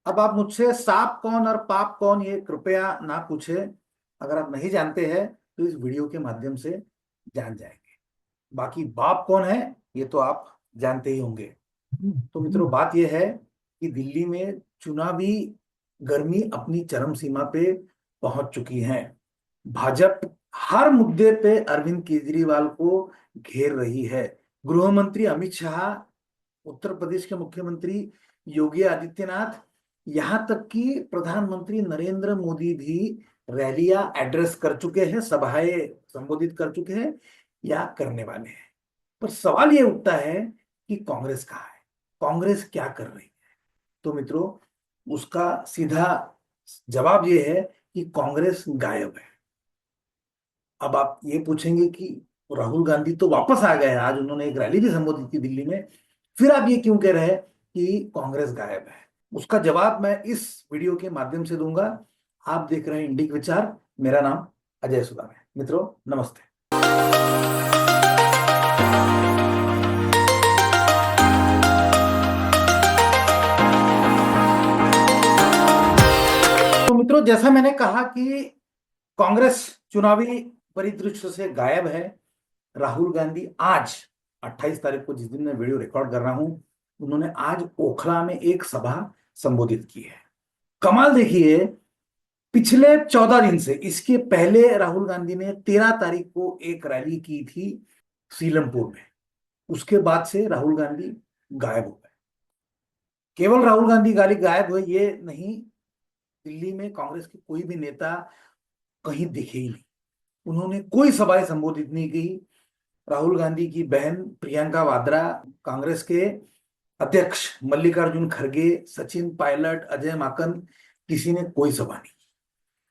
अब आप मुझसे सांप कौन और पाप कौन ये कृपया ना पूछे। अगर आप नहीं जानते हैं तो इस वीडियो के माध्यम से जान जाएंगे। बाकी बाप कौन है ये तो आप जानते ही होंगे। तो मित्रों, बात यह है कि दिल्ली में चुनावी गर्मी अपनी चरम सीमा पे पहुंच चुकी है। भाजपा हर मुद्दे पे अरविंद केजरीवाल को घेर रही है। गृह मंत्री अमित शाह, उत्तर प्रदेश के मुख्यमंत्री योगी आदित्यनाथ, यहां तक कि प्रधानमंत्री नरेंद्र मोदी भी रैलियां एड्रेस कर चुके हैं, सभाएं संबोधित कर चुके हैं या करने वाले हैं। पर सवाल ये उठता है कि कांग्रेस कहाँ है, कांग्रेस क्या कर रही है। तो मित्रों, उसका सीधा जवाब ये है कि कांग्रेस गायब है। अब आप ये पूछेंगे कि राहुल गांधी तो वापस आ गए हैं, आज उन्होंने एक रैली भी संबोधित की दिल्ली में, फिर आप ये क्यों कह रहे हैं कि कांग्रेस गायब है। उसका जवाब मैं इस वीडियो के माध्यम से दूंगा। आप देख रहे हैं इंडिक विचार। मेरा नाम अजय सुदाम है। मित्रों, नमस्ते। तो मित्रों, जैसा मैंने कहा कि कांग्रेस चुनावी परिदृश्य से गायब है। राहुल गांधी आज 28 तारीख को, जिस दिन मैं वीडियो रिकॉर्ड कर रहा हूं, उन्होंने आज ओखला में एक सभा संबोधित की है। कमाल देखिए, पिछले 14 दिन से, इसके पहले राहुल गांधी ने 13 तारीख को एक रैली की थी सीलमपुर में। उसके बाद से राहुल गांधी गायब हो गए। केवल राहुल गांधी गाली गायब हुए ये नहीं, दिल्ली में कांग्रेस के कोई भी नेता कहीं दिखे ही नहीं। उन्होंने कोई सभाएं संबोधित नहीं की। राहुल गांधी की बहन प्रियंका वाड्रा, कांग्रेस के अध्यक्ष मल्लिकार्जुन खड़गे, सचिन पायलट, अजय माकन, किसी ने कोई सभा नहीं की।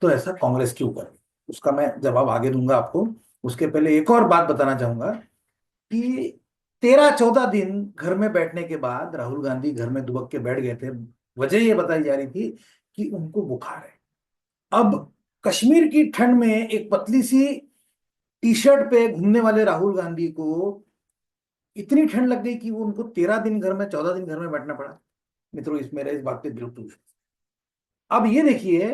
तो ऐसा कांग्रेस क्यों कर रही है, उसका मैं जवाब आगे दूंगा आपको। उसके पहले एक और बात बताना चाहूंगा कि 13-14 दिन घर में बैठने के बाद राहुल गांधी घर में दुबक के बैठ गए थे। वजह ये बताई जा रही थी कि उनको बुखार है। अब कश्मीर की ठंड में एक पतली सी टी शर्ट पे घूमने वाले राहुल गांधी को इतनी ठंड लग गई कि वो उनको 13 दिन घर में, 14 दिन घर में बैठना पड़ा। मित्रों, इस मेरा इस बात पे बिल्कुल विश्वास है। अब ये देखिए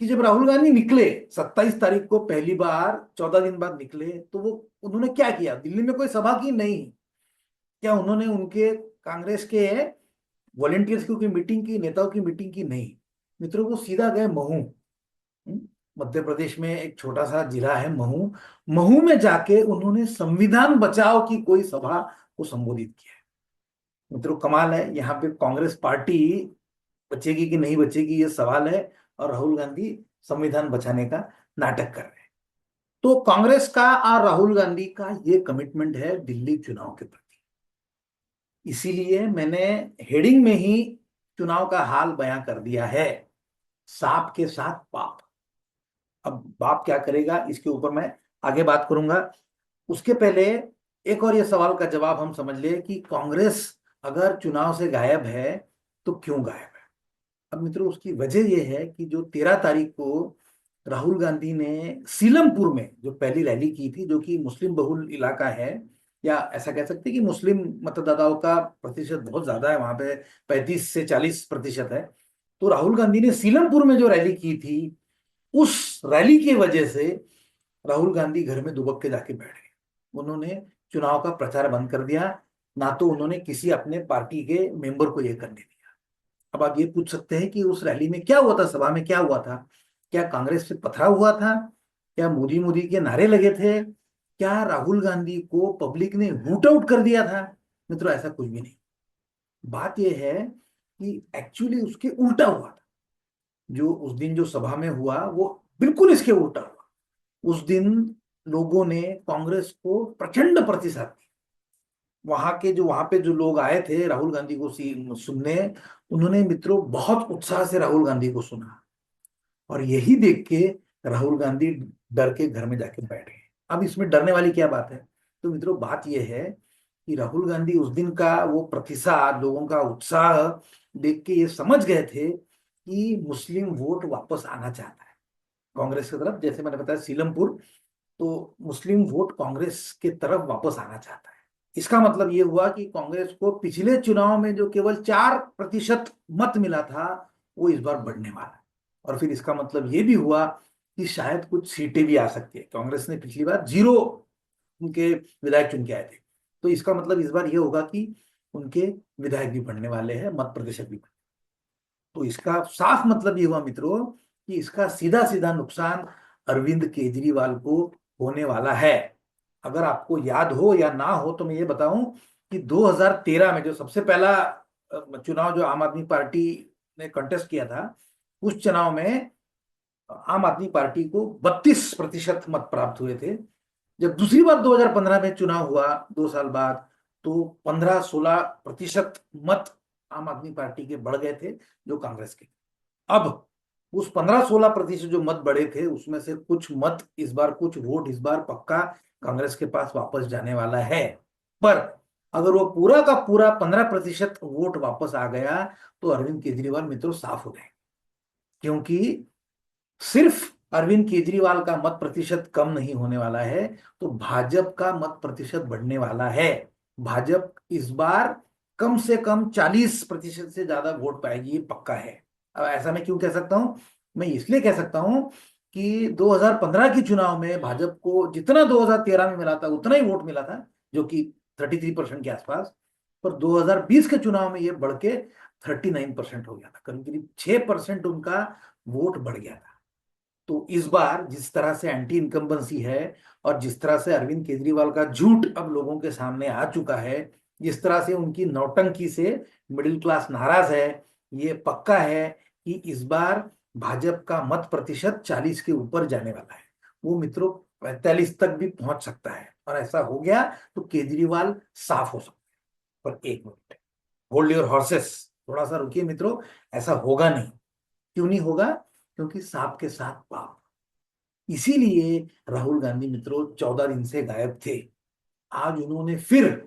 कि जब राहुल गांधी निकले 27 तारीख को, पहली बार 14 दिन बाद निकले, तो वो उन्होंने क्या किया, दिल्ली में कोई सभा की नहीं। क्या उन्होंने उनके कांग्रेस के वॉलेंटियर्स की कोई मीटिंग की, नेताओं की मीटिंग की? नहीं। मित्रों, वो सीधा गए महू। मध्य प्रदेश में एक छोटा सा जिला है महू। महू में जाके उन्होंने संविधान बचाओ की कोई सभा को संबोधित किया है। मित्रों, कमाल है, यहाँ पे कांग्रेस पार्टी बचेगी कि नहीं बचेगी ये सवाल है, और राहुल गांधी संविधान बचाने का नाटक कर रहे हैं। तो कांग्रेस का और राहुल गांधी का ये कमिटमेंट है दिल्ली चुनाव के प्रति। इसीलिए मैंने हेडिंग में ही चुनाव का हाल बयां कर दिया है, सांप के साथ पाप। अब बाप क्या करेगा इसके ऊपर मैं आगे बात करूंगा। उसके पहले एक और ये सवाल का जवाब हम समझ ले कि कांग्रेस अगर चुनाव से गायब है तो क्यों गायब है। अब मित्रों, उसकी वजह यह है कि जो 13 तारीख को राहुल गांधी ने सीलमपुर में जो पहली रैली की थी, जो कि मुस्लिम बहुल इलाका है, या ऐसा कह सकते हैं कि मुस्लिम मतदाताओं का प्रतिशत बहुत ज्यादा है वहां पे, 35 से 40% है। तो राहुल गांधी ने सीलमपुर में जो रैली की थी, उस रैली की वजह से राहुल गांधी घर में दुबक के जाके बैठ गए। उन्होंने चुनाव का प्रचार बंद कर दिया, ना तो उन्होंने किसी अपने पार्टी के मेंबर को यह करने दिया। अब आप ये पूछ सकते हैं कि उस रैली में क्या हुआ था, सभा में क्या हुआ था। क्या कांग्रेस से पथराव हुआ था? क्या मोदी मोदी के नारे लगे थे? क्या राहुल गांधी को पब्लिक ने वोट आउट कर दिया था? मित्रों, ऐसा कुछ भी नहीं। बात यह है कि एक्चुअली उसके उल्टा हुआ था। जो उस दिन जो सभा में हुआ वो बिल्कुल इसके उल्टा हुआ। उस दिन लोगों ने कांग्रेस को प्रचंड प्रतिशत दिया। वहां के जो, वहां पे जो लोग आए थे राहुल गांधी को सुनने, उन्होंने मित्रों बहुत उत्साह से राहुल गांधी को सुना। और यही देख के राहुल गांधी डर के घर में जाके बैठ गए। अब इसमें डरने वाली क्या बात है? तो मित्रों, बात यह है कि राहुल गांधी उस दिन का वो प्रतिसाद, लोगों का उत्साह देख के ये समझ गए थे कि मुस्लिम वोट वापस आना चाहता है कांग्रेस की तरफ। जैसे मैंने बताया सीलमपुर, तो मुस्लिम वोट कांग्रेस के तरफ वापस आना चाहता है। इसका मतलब ये हुआ कि कांग्रेस को पिछले चुनाव में जो केवल 4% मत मिला था, वो इस बार बढ़ने वाला है। और फिर इसका मतलब ये भी हुआ कि शायद कुछ सीटें भी आ सकती है। कांग्रेस ने पिछली बार 0 उनके विधायक चुन के आए थे, तो इसका मतलब इस बार ये होगा कि उनके विधायक भी बढ़ने वाले हैं, मत प्रतिशत भी। तो इसका साफ मतलब ये हुआ मित्रों कि इसका सीधा सीधा नुकसान अरविंद केजरीवाल को होने वाला है। अगर आपको याद हो या ना हो तो मैं ये बताऊं कि 2013 में जो सबसे पहला चुनाव जो आम आदमी पार्टी ने कंटेस्ट किया था, उस चुनाव में आम आदमी पार्टी को 32% मत प्राप्त हुए थे। जब दूसरी बार 2015 में चुनाव हुआ 2 साल बाद, तो 15-16% मत आम आदमी पार्टी के बढ़ गए थे जो कांग्रेस के। अब उस 15-16% जो मत बढ़े थे उसमें से कुछ मत इस बार, कुछ वोट इस बार पक्का कांग्रेस के पास वापस जाने वाला है। पर अगर वो पूरा का पूरा 15% वोट वापस आ गया तो अरविंद केजरीवाल मित्रों साफ हो गए। क्योंकि सिर्फ अरविंद केजरीवाल का मत प्रतिशत कम नहीं होने वाला है, तो भाजपा का मत प्रतिशत बढ़ने वाला है। भाजपा इस बार कम से कम 40% से ज्यादा वोट पाएगी, ये पक्का है। अब ऐसा मैं क्यों कह सकता हूं? मैं इसलिए कह सकता हूं कि 2015 के चुनाव में भाजपा को जितना 2013 में मिला था उतना ही वोट मिला था, जो कि 33% के आसपास। पर 2020 के चुनाव में ये बढ़ के 39% हो गया था, करीब करीब 6% उनका वोट बढ़ गया था। तो इस बार जिस तरह से एंटी इनकम्बेंसी है और जिस तरह से अरविंद केजरीवाल का झूठ अब लोगों के सामने आ चुका है, जिस तरह से उनकी नौटंकी से मिडिल क्लास नाराज है, ये पक्का है कि इस बार भाजपा का मत प्रतिशत 40 के ऊपर जाने वाला है। वो मित्रों 45 तक भी पहुंच सकता है, और ऐसा हो गया तो केजरीवाल साफ हो सकता है। पर एक मिनट, होल्ड योर हॉर्सेस, थोड़ा सा रुकिए मित्रों। ऐसा होगा नहीं। क्यों नहीं होगा? क्योंकि सांप के साथ पाप। इसीलिए राहुल गांधी मित्रों 14 दिन से गायब थे। आज उन्होंने फिर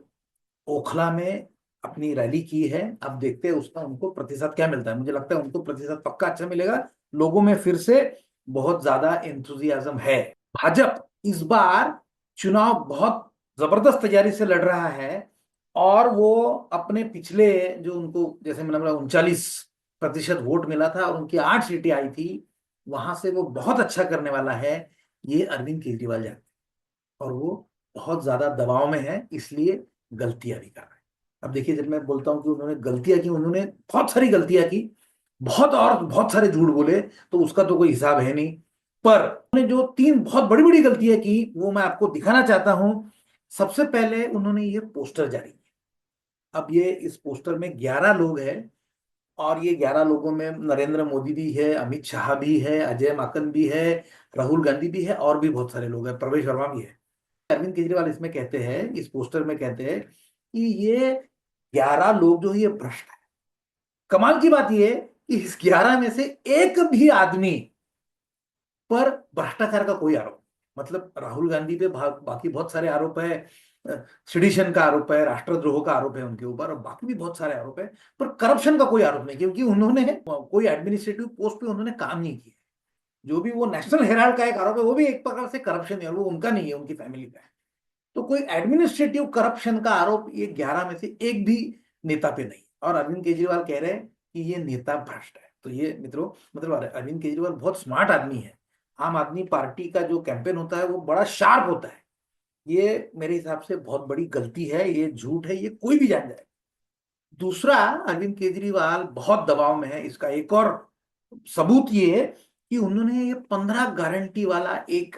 ओखला में अपनी रैली की है। अब देखते हैं उसका उनको प्रतिशत क्या मिलता है। मुझे लगता है उनको प्रतिशत पक्का अच्छा मिलेगा। लोगों में फिर से बहुत ज्यादा एंथुजियाज्म है। भाजपा इस बार चुनाव बहुत जबरदस्त तैयारी से लड़ रहा है, और वो अपने पिछले जो उनको जैसे मैंने बोला 39% वोट मिला था और उनकी 8 सीटें आई थी, वहां से वो बहुत अच्छा करने वाला है। ये अरविंद केजरीवाल जानते हैं, और वो बहुत ज्यादा दबाव में है, इसलिए गलतियां भी कर रहे हैं। अब देखिए, जब मैं बोलता हूं कि उन्होंने गलतियां की, उन्होंने बहुत सारी गलतियां की, बहुत और बहुत सारे झूठ बोले, तो उसका तो कोई हिसाब है नहीं। पर उन्होंने जो 3 बहुत बड़ी बड़ी गलतियां की वो मैं आपको दिखाना चाहता हूं। सबसे पहले उन्होंने ये पोस्टर जारी किया। अब ये इस पोस्टर में 11 लोग हैं, और ये 11 लोगों में नरेंद्र मोदी भी है, अमित शाह भी है, अजय माकन भी है, राहुल गांधी भी है, और भी बहुत सारे लोग हैं, प्रवेश वर्मा भी है। अरविंद केजरीवाल इसमें कहते हैं, इस पोस्टर में कहते हैं कि ये 11 लोग जो है ये भ्रष्ट है। कमाल की बात ये है कि इस 11 में से एक भी आदमी पर भ्रष्टाचार का कोई आरोप नहीं। मतलब राहुल गांधी पे बाकी बहुत सारे आरोप है, सिडिशन का आरोप है, राष्ट्रद्रोह का आरोप है उनके ऊपर, और बाकी भी बहुत सारे आरोप है। पर करप्शन का कोई आरोप नहीं, क्योंकि उन्होंने कोई एडमिनिस्ट्रेटिव पोस्ट पे उन्होंने काम नहीं किया। जो भी वो नेशनल हेराल्ड का एक आरोप है, वो भी एक प्रकार से करप्शन है, और वो उनका नहीं है, उनकी फैमिली का है। तो कोई एडमिनिस्ट्रेटिव करप्शन का आरोप ये 11 में से एक भी नेता पे नहीं। और अरविंद केजरीवाल कह रहे हैं कि ये नेता भ्रष्ट है। तो ये मित्रों, मतलब अरविंद केजरीवाल बहुत स्मार्ट आदमी है। आम आदमी पार्टी का जो कैंपेन होता है वो बड़ा शार्प होता है। ये मेरे हिसाब से बहुत बड़ी गलती है, ये झूठ है, ये कोई भी जान जाए। दूसरा, अरविंद केजरीवाल बहुत दबाव में है, इसका एक और सबूत ये है कि उन्होंने ये 15 गारंटी वाला एक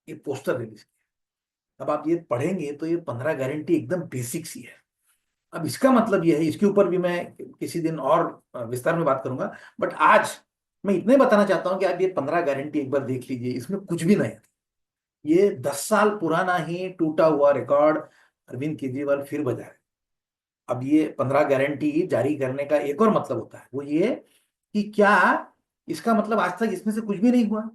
पोस्टर रिलीज किया। अब आप ये पढ़ेंगे तो ये 15 गारंटी एकदम बेसिक सी है। अब इसका मतलब ये है, इसके ऊपर भी मैं किसी दिन और विस्तार में बात करूंगा। बट आज मैं इतने बताना चाहता हूं कि आप ये 15 गारंटी एक बार देख लीजिए, इसमें कुछ भी नहीं है। ये 10 साल पुराना ही टूटा हुआ रिकॉर्ड अरविंद केजरीवाल फिर बजा रहे। अब ये 15 गारंटी जारी करने का एक और मतलब होता है, वो ये कि क्या इसका मतलब आज तक इसमें से कुछ भी नहीं हुआ?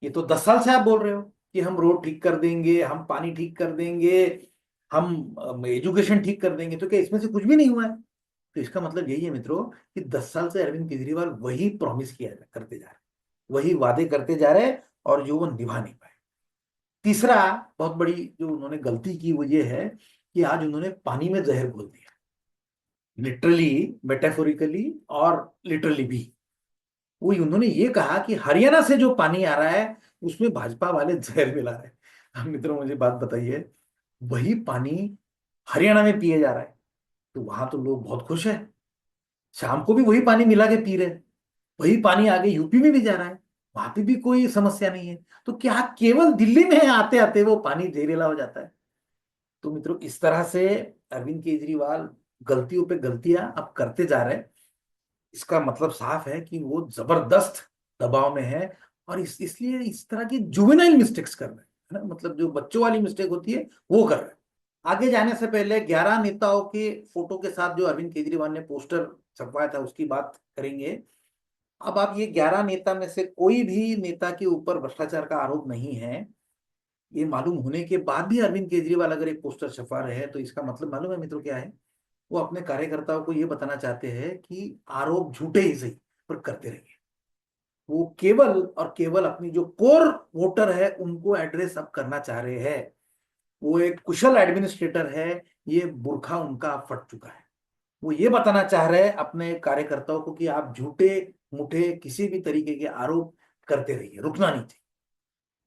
ये तो 10 साल से आप बोल रहे हो कि हम रोड ठीक कर देंगे, हम पानी ठीक कर देंगे, हम एजुकेशन ठीक कर देंगे, तो क्या इसमें से कुछ भी नहीं हुआ है? तो इसका मतलब यही है मित्रों कि 10 साल से अरविंद केजरीवाल वही प्रॉमिस करते जा रहे, वही वादे करते जा रहे, और जो वो निभा नहीं पाए। तीसरा, बहुत बड़ी जो उन्होंने गलती की वो ये है कि आज उन्होंने पानी में जहर घोल दिया, लिटरली, मेटाफोरिकली और लिटरली भी। वो उन्होंने ये कहा कि हरियाणा से जो पानी आ रहा है उसमें भाजपा वाले जहर मिला रहे हैं। अब मित्रों मुझे बात बताइए, वही पानी हरियाणा में पिए जा रहा है तो वहां तो लोग बहुत खुश है, शाम को भी वही पानी मिला के पी रहे हैं, वही पानी आगे यूपी में भी जा रहा है, वहां पे भी कोई समस्या नहीं है। तो क्या केवल दिल्ली में आते आते वो पानी जहरीला हो जाता है? तो मित्रों इस तरह से अरविंद केजरीवाल गलतियों पे गलतियां अब करते जा रहे हैं। इसका मतलब साफ है कि वो जबरदस्त दबाव में है, और इसलिए इस तरह की जुवेनाइल मिस्टेक्स कर रहे हैं, है ना, मतलब जो बच्चों वाली मिस्टेक होती है वो कर रहे हैं। आगे जाने से पहले 11 नेताओं के फोटो के साथ जो अरविंद केजरीवाल ने पोस्टर छपवाया था उसकी बात करेंगे। अब आप ये 11 नेता में से कोई भी नेता के ऊपर भ्रष्टाचार का आरोप नहीं है, ये मालूम होने के बाद भी अरविंद केजरीवाल अगर एक पोस्टर छपा रहे हैं तो इसका मतलब मालूम है मित्रों क्या है? वो अपने कार्यकर्ताओं को ये बताना चाहते हैं कि आरोप झूठे ही सही पर करते रहिए। वो केवल और केवल अपनी जो कोर वोटर है उनको एड्रेस अब करना चाह रहे हैं। वो एक कुशल एडमिनिस्ट्रेटर है, ये बुरखा उनका फट चुका है। वो ये बताना चाह रहे हैं अपने कार्यकर्ताओं को कि आप झूठे मुठे किसी भी तरीके के आरोप करते रहिए, रुकना नहीं चाहिए।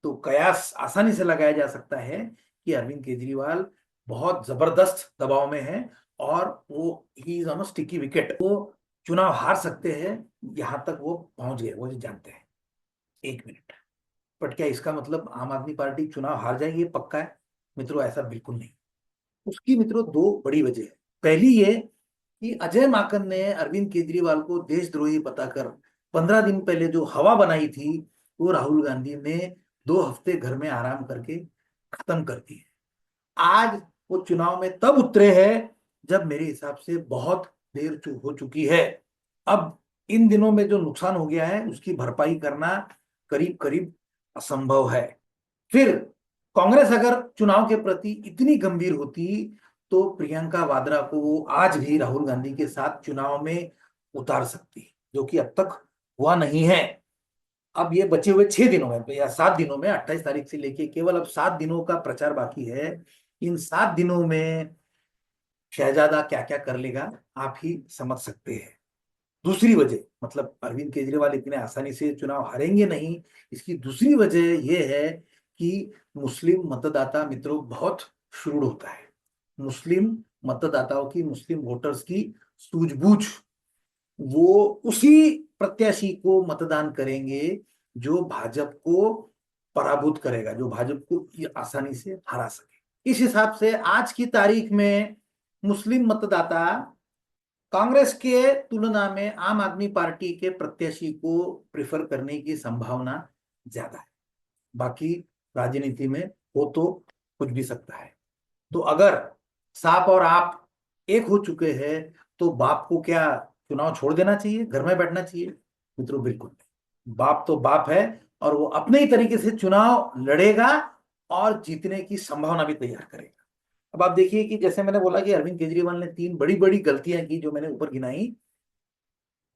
तो कयास आसानी से लगाया जा सकता है कि अरविंद केजरीवाल बहुत जबरदस्त दबाव में है, और वो he is on sticky wicket, वो चुनाव हार सकते हैं, यहां तक वो पहुंच गए, वो जो जानते हैं। एक मिनट, बट क्या इसका मतलब आम आदमी पार्टी चुनाव हार जाएगी ये पक्का है? मित्रों ऐसा बिल्कुल नहीं। उसकी मित्रों दो बड़ी वजह है। पहली ये कि अजय माकन ने अरविंद केजरीवाल को देशद्रोही बताकर 15 दिन पहले जो हवा बनाई थी वो राहुल गांधी ने 2 हफ्ते घर में आराम करके खत्म कर दी है। आज वो चुनाव में तब उतरे हैं जब मेरे हिसाब से बहुत देर हो चुकी है। अब इन दिनों में जो नुकसान हो गया है उसकी भरपाई करना करीब करीब असंभव है। फिर कांग्रेस अगर चुनाव के प्रति इतनी गंभीर होती तो प्रियंका वाड्रा को वो आज भी राहुल गांधी के साथ चुनाव में उतार सकती, जो कि अब तक हुआ नहीं है। अब ये बचे हुए 6 दिनों में या 7 दिनों में, 28 तारीख से लेके केवल अब 7 दिनों का प्रचार बाकी है। इन 7 दिनों में शहजादा क्या क्या कर लेगा आप ही समझ सकते हैं। दूसरी वजह, मतलब अरविंद केजरीवाल इतने आसानी से चुनाव हारेंगे नहीं, इसकी दूसरी वजह यह है कि मुस्लिम मतदाता मित्रों बहुत shrewd होता है। मुस्लिम मतदाताओं की, मुस्लिम वोटर्स की सूझबूझ, वो उसी प्रत्याशी को मतदान करेंगे जो भाजपा को पराभूत करेगा, जो भाजपा को ये आसानी से हरा सके। इस हिसाब से आज की तारीख में मुस्लिम मतदाता कांग्रेस के तुलना में आम आदमी पार्टी के प्रत्याशी को प्रेफर करने की संभावना ज्यादा है। बाकी राजनीति में हो तो कुछ भी सकता है। तो अगर सांप और आप एक हो चुके हैं तो बाप को क्या चुनाव छोड़ देना चाहिए, घर में बैठना चाहिए? मित्रों बिल्कुल नहीं। बाप तो बाप है, और वो अपने ही तरीके से चुनाव लड़ेगा और जीतने की संभावना भी तैयार करेगा। अब आप देखिए कि जैसे मैंने बोला कि अरविंद केजरीवाल ने 3 बड़ी बड़ी गलतियां की जो मैंने ऊपर गिनाई,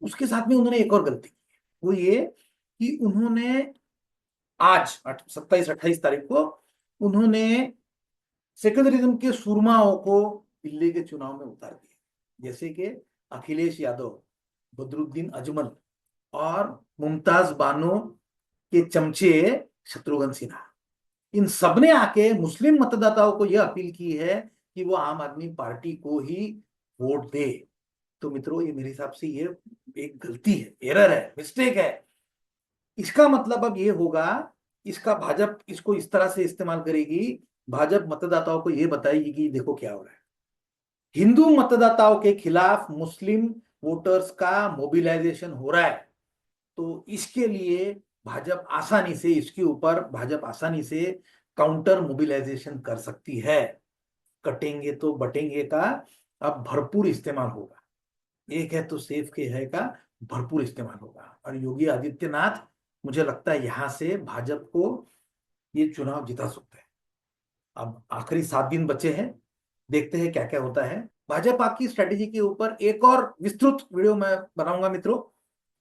उसके साथ में उन्होंने एक और गलती की, वो ये कि उन्होंने आज 27-28 तारीख को उन्होंने सेकुलरिज्म के सुरमाओं को दिल्ली के चुनाव में उतार दिया, जैसे कि अखिलेश यादव, बदरुद्दीन अजमल और मुमताज बानो के चमचे शत्रुघ्न सिन्हा। इन सबने आके मुस्लिम मतदाताओं को यह अपील की है कि वो आम आदमी पार्टी को ही वोट दे। तो मित्रों ये मेरे हिसाब से ये एक गलती है, एरर है, मिस्टेक है। इसका मतलब अब ये होगा, इसका भाजपा इसको इस तरह से इस्तेमाल करेगी, भाजपा मतदाताओं को ये बताएगी कि देखो क्या हो रहा है। हिंदू मतदाताओं के खिलाफ मुस्लिम वोटर्स का मोबिलाइजेशन हो रहा है, तो इसके लिए भाजपा आसानी से काउंटर मोबिलाइजेशन कर सकती है। कटेंगे तो बटेंगे का अब भरपूर इस्तेमाल होगा, एक है तो सेफ के है का भरपूर इस्तेमाल होगा, और योगी आदित्यनाथ मुझे लगता है यहां से भाजपा को ये चुनाव जिता सकते हैं। अब आखिरी 7 दिन बचे हैं, देखते हैं क्या क्या होता है। भाजपा की स्ट्रेटेजी के ऊपर एक और विस्तृत वीडियो मैं बनाऊंगा मित्रों।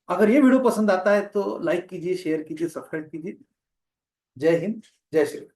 अगर ये वीडियो पसंद आता है तो लाइक कीजिए, शेयर कीजिए, सब्सक्राइब कीजिए। जय हिंद, जय श्री राम।